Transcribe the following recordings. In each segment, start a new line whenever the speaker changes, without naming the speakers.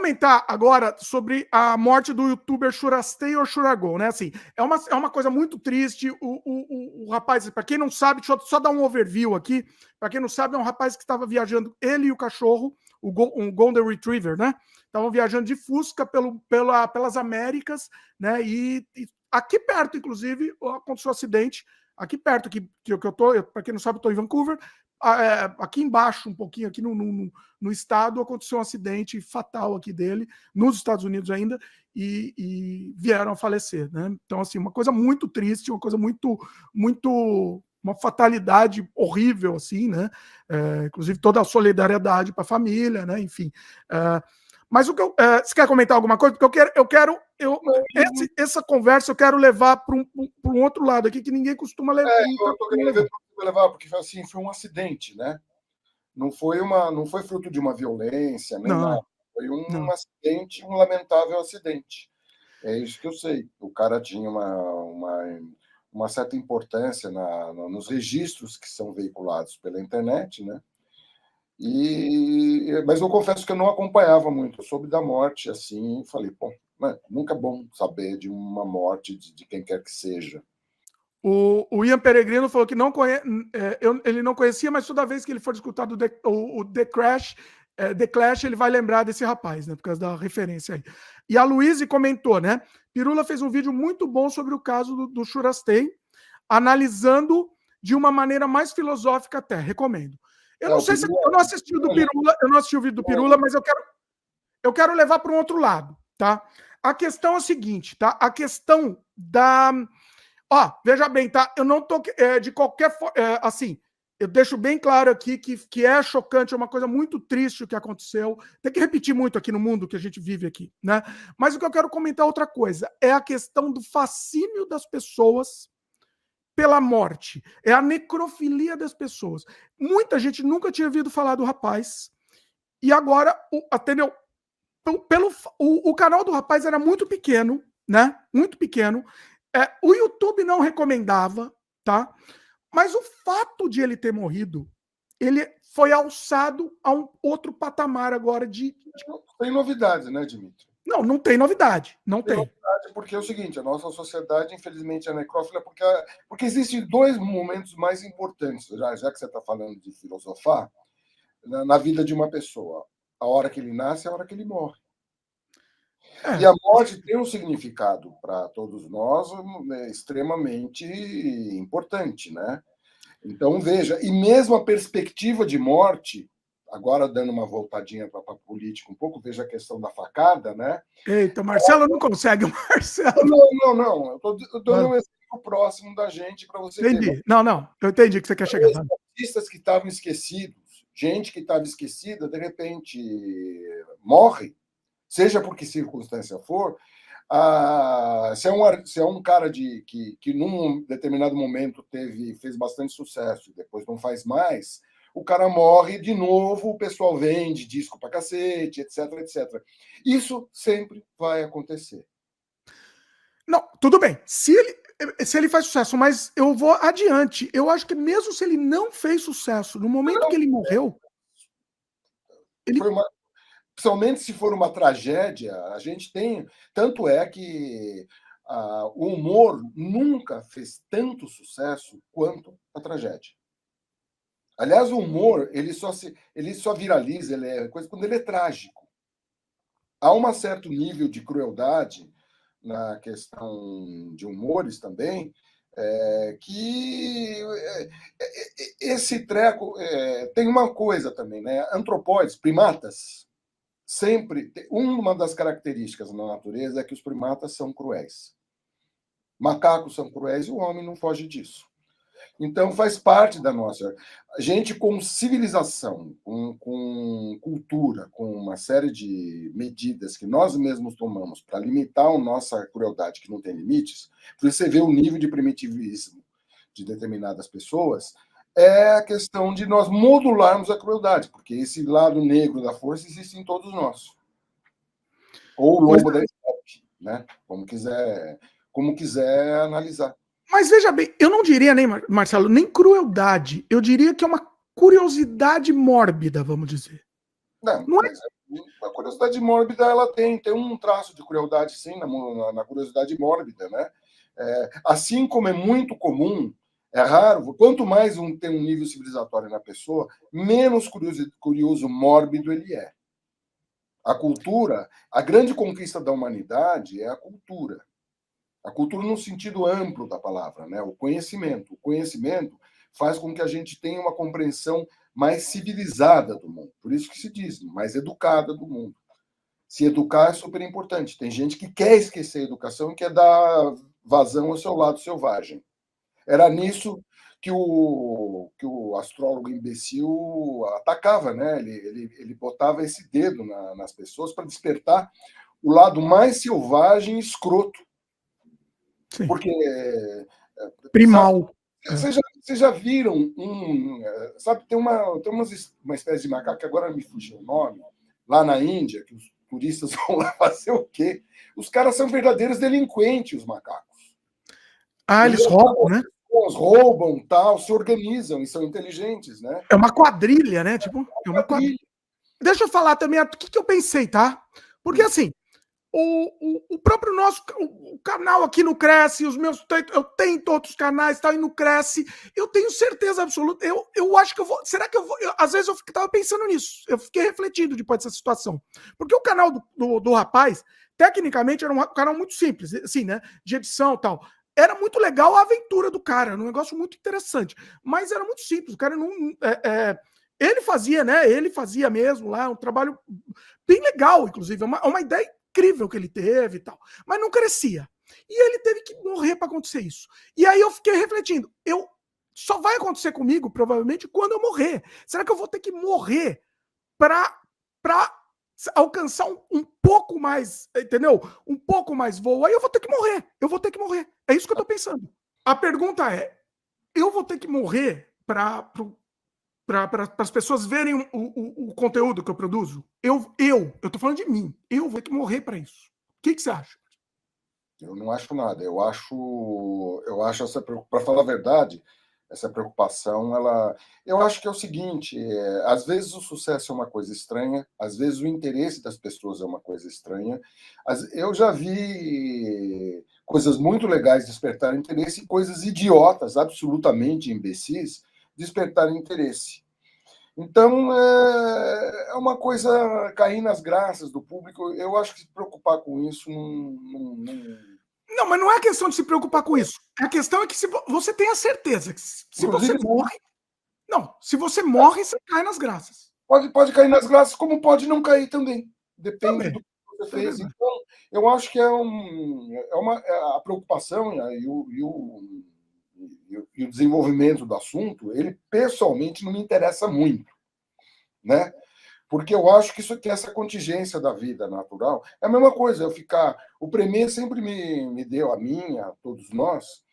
comentar agora sobre a morte do youtuber Churastei ou Churagol, né? Assim, é uma coisa muito triste. O rapaz, para quem não sabe, deixa eu só dar um overview aqui. Para quem não sabe, é um rapaz que estava viajando, ele e o cachorro, um Golden Retriever, né? Estavam viajando de Fusca pelas Américas, né? E aqui perto, inclusive, aconteceu um acidente. Aqui perto, que eu tô, para quem não sabe, eu estou em Vancouver. Aqui embaixo, um pouquinho, aqui no estado, aconteceu um acidente fatal aqui dele, nos Estados Unidos ainda, e vieram a falecer, né? Então, assim, uma coisa muito triste, uma coisa uma fatalidade horrível, assim, né? Inclusive, toda a solidariedade para a família, né? Enfim. Mas você quer comentar alguma coisa? Porque essa conversa eu quero levar para um outro lado aqui que ninguém costuma levar.
Eu estou querendo levar, porque assim, foi um acidente, né? Não foi fruto de uma violência, nem nada. Foi um acidente, um lamentável acidente. É isso que eu sei. O cara tinha uma certa importância nos registros que são veiculados pela internet, né? Mas eu confesso que eu não acompanhava muito. Eu soube da morte, assim, e falei, pô, nunca é bom saber de uma morte de quem quer que seja.
O Ian Peregrino falou que ele não conhecia, mas toda vez que ele for escutar o The Clash, ele vai lembrar desse rapaz, né? Por causa da referência aí. E a Luíse comentou, né? Pirula fez um vídeo muito bom sobre o caso do Churastei, analisando de uma maneira mais filosófica até. Recomendo. Eu não sei se eu não assisti o do Pirula, eu não assisti o vídeo do Pirula, mas eu quero levar para um outro lado, tá? A questão é a seguinte, tá? A questão da... veja bem, tá? Eu não tô de qualquer forma, assim, eu deixo bem claro aqui que é chocante, é uma coisa muito triste o que aconteceu. Tem que repetir muito aqui no mundo que a gente vive aqui, né? Mas o que eu quero comentar é outra coisa, é a questão do fascínio das pessoas pela morte, é a necrofilia das pessoas. Muita gente nunca tinha ouvido falar do rapaz e agora, entendeu? O canal do rapaz era muito pequeno, né? Muito pequeno. O YouTube não recomendava, tá? Mas o fato de ele ter morrido, ele foi alçado a um outro patamar agora de...
Tem novidades, né, Dimitri?
Não tem novidade. Não tem.
Novidade, porque é o seguinte, a nossa sociedade, infelizmente, é necrófila porque existem dois momentos mais importantes, já que você está falando de filosofar, na vida de uma pessoa. A hora que ele nasce e a hora que ele morre. E a morte tem um significado para todos nós extremamente importante, né? Então, veja, e mesmo a perspectiva de morte, agora dando uma voltadinha para a política um pouco, veja a questão da facada, né?
Eita, Marcelo não consegue, Marcelo.
Não. Eu estou dando um exemplo próximo da gente para você
entendi.
ver.
Não, eu entendi que você quer chegar.
Artistas que estavam esquecidos, gente que estava esquecida, de repente morre, seja por que circunstância for. Se é um cara que num determinado momento fez bastante sucesso e depois não faz mais, o cara morre de novo, o pessoal vende disco pra cacete, etc. Isso sempre vai acontecer.
Não, tudo bem. Se ele faz sucesso, mas eu vou adiante. Eu acho que mesmo se ele não fez sucesso, no momento que ele morreu...
Principalmente se for uma tragédia, a gente tem... Tanto é que o humor nunca fez tanto sucesso quanto a tragédia. Aliás, o humor ele só viraliza, ele é coisa quando ele é trágico. Há um certo nível de crueldade na questão de humores também, que esse treco tem uma coisa também, né? Antropóides, primatas, sempre uma das características na natureza é que os primatas são cruéis. Macacos são cruéis e o homem não foge disso. Então, faz parte da nossa... A gente, com civilização, com cultura, com uma série de medidas que nós mesmos tomamos para limitar a nossa crueldade, que não tem limites, você vê o nível de primitivismo de determinadas pessoas, é a questão de nós modularmos a crueldade, porque esse lado negro da força existe em todos nós. Ou o lobo da estepe, né? Como quiser analisar.
Mas veja bem, eu não diria nem, Marcelo, nem crueldade. Eu diria que é uma curiosidade mórbida, vamos dizer.
Não é? A curiosidade mórbida, ela tem um traço de crueldade, sim, na curiosidade mórbida, né? Assim como é muito comum, é raro, quanto mais tem um nível civilizatório na pessoa, menos curioso mórbido ele é. A cultura, a grande conquista da humanidade é a cultura. A cultura no sentido amplo da palavra, né? O conhecimento. O conhecimento faz com que a gente tenha uma compreensão mais civilizada do mundo. Por isso que se diz, mais educada do mundo. Se educar é super importante. Tem gente que quer esquecer a educação e quer dar vazão ao seu lado selvagem. Era nisso que o astrólogo imbecil atacava, né? Ele botava esse dedo nas pessoas para despertar o lado mais selvagem e escroto.
Sim.
Porque...
Primal.
Vocês já viram sabe, tem uma espécie de macaco, que agora me fugiu o nome, lá na Índia, que os turistas vão lá fazer o quê? Os caras são verdadeiros delinquentes, os macacos.
Eles roubam, né?
Roubam, tal, se organizam e são inteligentes, né?
É uma quadrilha, né? Tipo, é uma quadrilha. Deixa eu falar também o que eu pensei, tá? Porque assim, o próprio nosso o canal aqui no Cresce, eu tenho outros canais, tal, e no Cresce, eu tenho certeza absoluta, eu acho que eu vou, será que eu vou, às vezes eu estava pensando nisso, eu fiquei refletindo depois dessa situação, porque o canal do rapaz, tecnicamente, era um canal muito simples, assim, né, de edição e tal, era muito legal a aventura do cara, era um negócio muito interessante, mas era muito simples, o cara não... ele fazia, né? Ele fazia mesmo lá, um trabalho bem legal, inclusive, uma ideia incrível que ele teve e tal, mas não crescia. E ele teve que morrer para acontecer isso. E aí eu fiquei refletindo, só vai acontecer comigo, provavelmente, quando eu morrer. Será que eu vou ter que morrer para alcançar um pouco mais, entendeu? Um pouco mais voo? Aí eu vou ter que morrer. É isso que eu tô pensando. A pergunta é, eu vou ter que morrer para as pessoas verem o conteúdo que eu produzo? Eu tô falando de mim. Eu vou ter que morrer para isso. O que você acha?
Eu não acho nada. Eu acho para falar a verdade, essa preocupação, eu acho que é o seguinte: às vezes o sucesso é uma coisa estranha, às vezes o interesse das pessoas é uma coisa estranha. Eu já vi coisas muito legais despertar interesse e coisas idiotas, absolutamente imbecis, despertar interesse. Então, é uma coisa cair nas graças do público. Eu acho que se preocupar com isso
Não, mas não é questão de se preocupar com isso. A questão é que se você tem a certeza que se você morre... Não, se você morre, você cai nas graças.
Pode cair nas graças, como pode não cair também. Depende do que você fez. Então, eu acho que a preocupação e o desenvolvimento do assunto, ele pessoalmente não me interessa muito, né? Porque eu acho que isso aqui, essa contingência da vida natural, é a mesma coisa. O Premier sempre me deu a mim, a todos nós,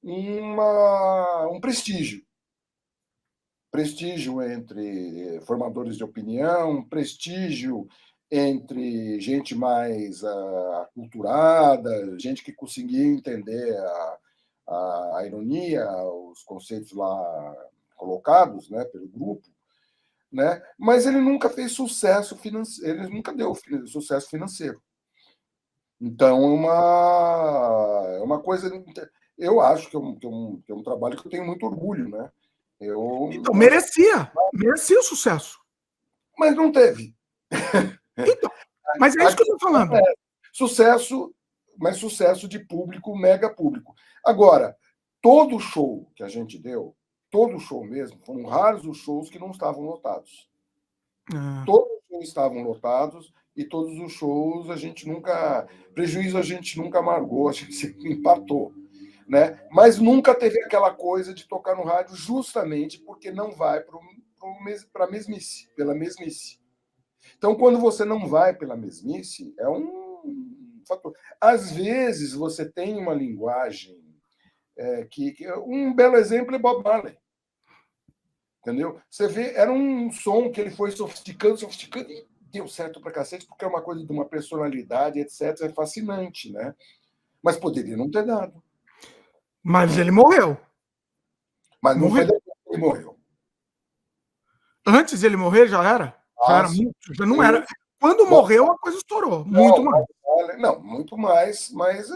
um prestígio. Prestígio entre formadores de opinião, prestígio entre gente mais aculturada, gente que conseguia entender a ironia, os conceitos lá colocados, né, pelo grupo, né? Mas ele nunca fez sucesso financeiro, ele nunca deu sucesso financeiro. Então é uma coisa. Eu acho que é um trabalho que eu tenho muito orgulho, né?
Então, merecia o sucesso.
Mas não teve.
Então, mas é isso que eu estou falando.
Sucesso, mas sucesso de público, mega público. Agora, todo show que a gente deu, todo show mesmo, foram raros os shows que não estavam lotados. Todos os shows estavam lotados e todos os shows prejuízo a gente nunca amargou, a gente sempre empatou, né? Mas nunca teve aquela coisa de tocar no rádio justamente porque não vai para a mesmice, pela mesmice. Então, quando você não vai pela mesmice, é um fator. Às vezes, você tem uma linguagem um belo exemplo é Bob Marley. Entendeu? Você vê, era um som que ele foi sofisticando e deu certo pra cacete, porque é uma coisa de uma personalidade, etc. É fascinante, né? Mas poderia não ter dado.
Mas ele morreu.
Mas não foi depois que ele morreu.
Antes de ele morrer, já era? Já era muito? Já não era? Quando
Bom,
morreu, a coisa estourou. Muito
não,
mais.
não, muito mais, mas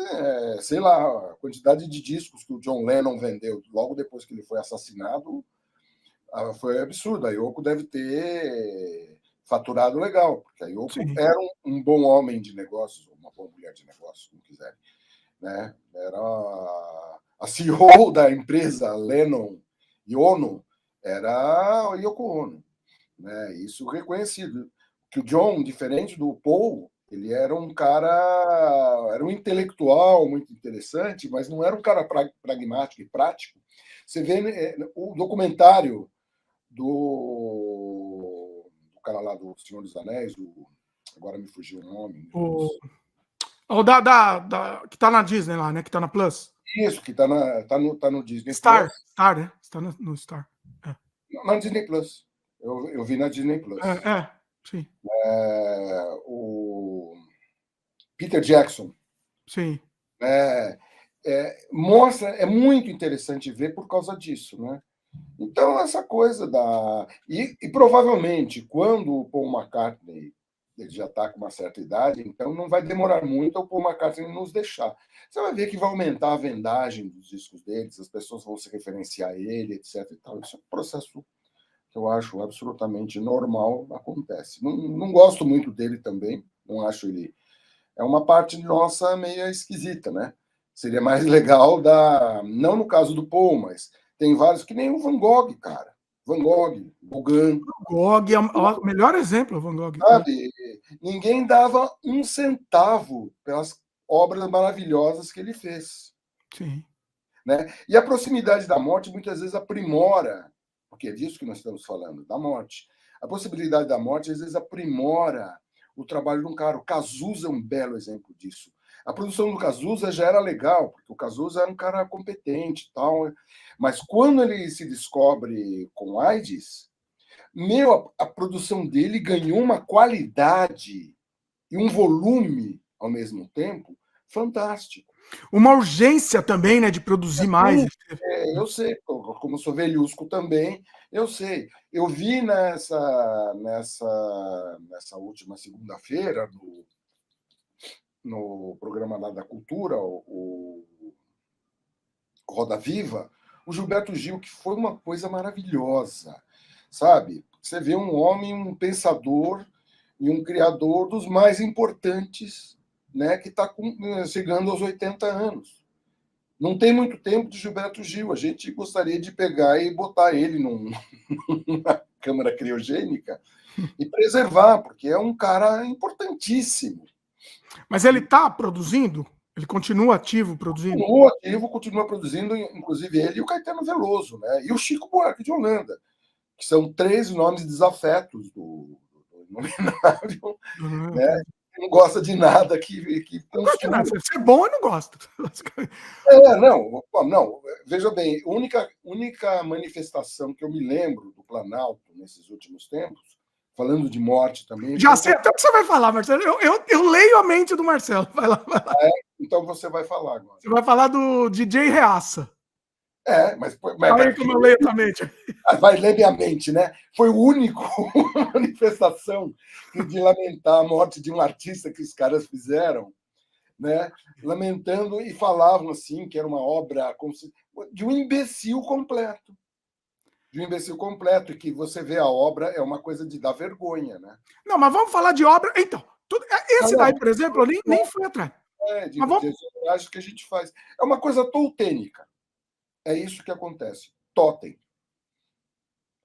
sei lá, a quantidade de discos que o John Lennon vendeu logo depois que ele foi assassinado foi absurda. A Yoko deve ter faturado legal, porque a Yoko
Sim.
era um bom homem de negócios, uma boa mulher de negócios, como quiserem. Né? Era a CEO da empresa Lennon e Ono, era a Yoko Ono. Né? Isso reconhecido. Que o John, diferente do Paul, ele era um cara, era um intelectual muito interessante, mas não era um cara pragmático e prático. Você vê o documentário do cara lá do Senhor dos Anéis, agora me fugiu o nome.
O que tá na Disney lá, né? Que tá na Plus.
Isso, que tá no Disney
Star,
Plus.
Star, né? Está no Star. É.
Na Disney Plus. Eu vi na Disney Plus.
Sim.
O Peter Jackson.
Sim.
Mostra, é muito interessante ver por causa disso, né? Então, essa coisa da. E provavelmente, quando o Paul McCartney ele já está com uma certa idade, então não vai demorar muito o Paul McCartney nos deixar. Você vai ver que vai aumentar a vendagem dos discos deles, as pessoas vão se referenciar a ele, etc. E tal. Isso é um processo que eu acho absolutamente normal, acontece. Não gosto muito dele também, não acho ele. É uma parte nossa meio esquisita, né? Seria mais legal não no caso do Paul, mas tem vários que nem o Van Gogh, cara. Van Gogh, Gauguin.
Van Gogh é o melhor exemplo, Van Gogh.
Sabe? Ninguém dava um centavo pelas obras maravilhosas que ele fez.
Sim.
Né? E a proximidade da morte muitas vezes aprimora, porque é disso que nós estamos falando, da morte. A possibilidade da morte às vezes aprimora o trabalho de um cara. O Cazuza é um belo exemplo disso. A produção do Cazuza já era legal, porque o Cazuza era um cara competente e tal, mas quando ele se descobre com AIDS, a produção dele ganhou uma qualidade e um volume ao mesmo tempo fantástico.
Uma urgência também, né, de produzir mais.
Eu sei, como sou velhusco também, eu sei. Eu vi nessa última segunda-feira, no programa lá da Cultura, o Roda Viva, o Gilberto Gil, que foi uma coisa maravilhosa, sabe? Você vê um homem, um pensador e um criador dos mais importantes, né, que está chegando aos 80 anos. Não tem muito tempo de Gilberto Gil. A gente gostaria de pegar e botar ele numa câmara criogênica e preservar, porque é um cara importantíssimo.
Mas ele está produzindo? Ele continua ativo produzindo?
Continua ativo, continua produzindo, inclusive ele e o Caetano Veloso, né? E o Chico Buarque de Holanda, que são 3 nomes desafetos do Inominável, né? Não gosta de nada que
não gosta de nada. Se é bom, eu não gosto.
Não, veja bem, a única manifestação que eu me lembro do Planalto nesses últimos tempos, falando de morte também.
Já sei até o que você vai falar, Marcelo. Eu leio a mente do Marcelo. Vai lá, vai lá.
Então você vai falar agora.
Você vai falar do DJ Reaça.
Mas
aí como eu leio a mente.
Vai ler minha mente, né? Foi o único manifestação de lamentar a morte de um artista que os caras fizeram, né? Lamentando e falavam assim que era uma obra de um imbecil completo. De um imbecil completo, e que você vê a obra é uma coisa de dar vergonha, né?
Não, mas vamos falar de obra. Então, esse daí, por exemplo, eu nem fui atrás.
De acho que a gente faz. É uma coisa toutênica. É isso que acontece. Totem.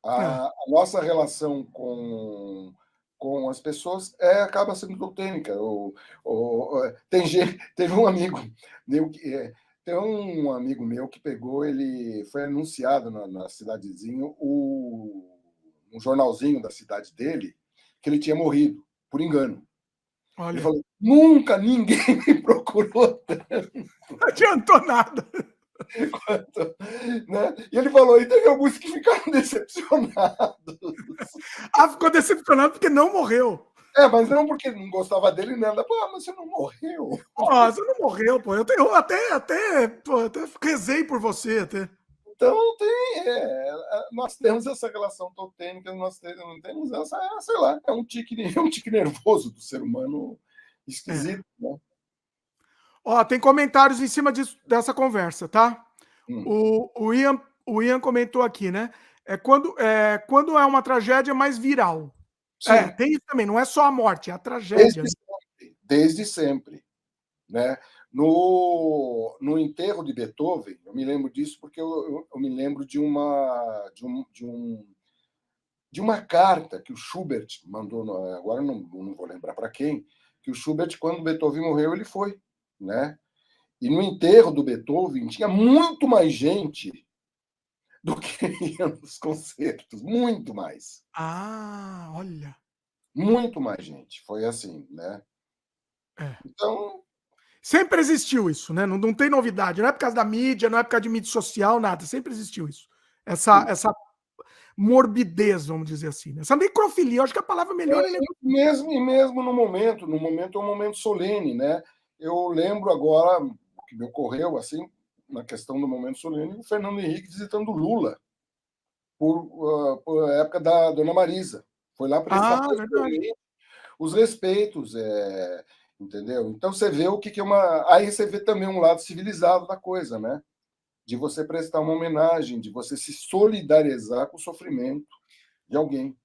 A nossa relação com as pessoas acaba sendo toutênica. Teve um amigo meu que pegou, ele foi anunciado na cidadezinha, um jornalzinho da cidade dele, que ele tinha morrido, por engano.
Olha.
Ele falou, nunca ninguém me procurou tanto.
Não adiantou nada.
Né? E ele falou, e teve alguns que ficaram decepcionados.
Ficou decepcionado porque não morreu.
Mas não porque não gostava dele, nada. Pô, mas você não morreu.
Você não morreu, pô. Eu até rezei por você, até.
Então, nós temos essa relação totêmica, nós temos essa, sei lá, é um tique, é um tique nervoso do ser humano
É.
esquisito, né?
Ó, tem comentários em cima dessa conversa, tá?
Hum,
O Ian comentou aqui, né? Quando é uma tragédia mais viral.
sim,
Tem isso também, não é só a morte, é a tragédia,
desde
né?
sempre, desde sempre, né? No enterro de Beethoven, eu me lembro disso porque eu me lembro de uma carta que o Schubert mandou, agora não vou lembrar para quem, que o Schubert, quando Beethoven morreu, ele foi, né? E no enterro do Beethoven tinha muito mais gente do que ia nos concertos, muito mais.
Ah, olha.
Muito mais gente. Foi assim, né?
É.
Então,
Sempre existiu isso, né? Não, não tem novidade. Não é por causa da mídia, não é por causa de mídia social, nada. Sempre existiu isso. Essa morbidez, vamos dizer assim. Né? Essa necrofilia, eu acho que a palavra melhor é necrofilia.
mesmo no momento é um momento solene, né? Eu lembro agora o que me ocorreu, assim, na questão do momento solene, o Fernando Henrique visitando Lula por época da Dona Marisa. Foi lá prestar
Ah, verdade.
os respeitos, entendeu? Então você vê o que é uma. Aí você vê também um lado civilizado da coisa, né? De você prestar uma homenagem, de você se solidarizar com o sofrimento de alguém.